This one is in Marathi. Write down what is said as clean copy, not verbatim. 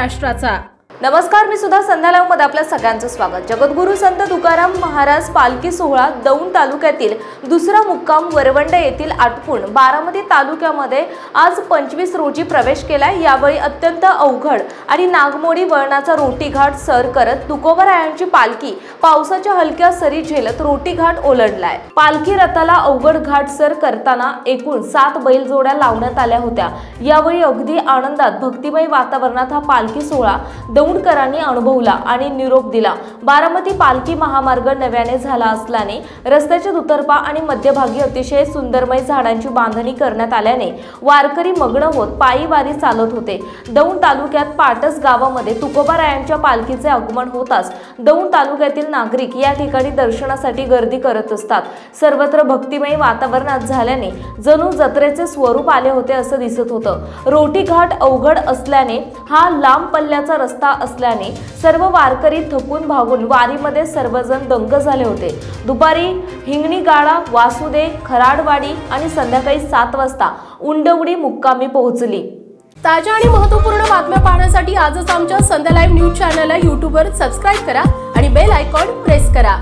महाराष्ट्राचा। नमस्कार, मी सुद्धा संध्या लाईव्ह मध्ये आपल्या सगळ्यांचं स्वागत। जगद्गुरू संत तुकाराम महाराज पालखी सोहळा दौंड तालुक्यातील दुसरा मुक्काम वरवंडे येथील आटपून बारामती तालुक्यामध्ये आज 25 रोजी प्रवेश केलाय। यावेळी अत्यंत अवघड आणि नागमोडी वळणाचा रोटी घाट सर करत तुकोबारायांची पालखी पावसाच्या हलक्या सरी झेलत रोटी घाट ओलांडलाय। पालखी रथाला अवघड घाट सर करताना एकूण 7 बैलजोड्या लावण्यात आल्या होत्या। यावेळी अगदी आनंदात भक्तिमय वातावरणात हा पालखी सोहळा दौंडकरांनी अनुभवला आणि निरोप दिला। बारामती पालखी महामार्ग नव्याने झाला असल्याने रस्त्याच्या दुतर्फा आणि मध्यभागी अतिशय सुंदरमय झाडांची बांधणी करण्यात आल्याने वारकरी मग्न होत पायी वारी चालत होते। दौंड तालुक्यात पाटस गावामध्ये तुकोबारायांच्या पालखीचे आगमन होताच दौंड तालुक्यातील नागरिक या ठिकाणी दर्शनासाठी गर्दी करत असतात। सर्वत्र भक्तिमय वातावरणात झाल्याने जणू जत्रेचे स्वरूप आले होते असं दिसत होतं। रोटी घाट अवघड असल्याने हा लांब पल्ल्याचा रस्ता असल्याने सर्व वारकरी थकून भागून वारीमध्ये सर्वजण दंग झाले होते। दुपारी हिंगणीगाडा, वासुदे, खराडवाडी आणि संध्याकाळी 7 वाजता उंडवडी मुक्कामी पोहोचली। ताज्या आणि महत्त्वपूर्ण बातम्या पाहण्यासाठी आजच आमच्या संध्या लाईव्ह न्यूज चॅनलला YouTube वर सबस्क्राइब करा आणि बेल आयकॉन प्रेस करा।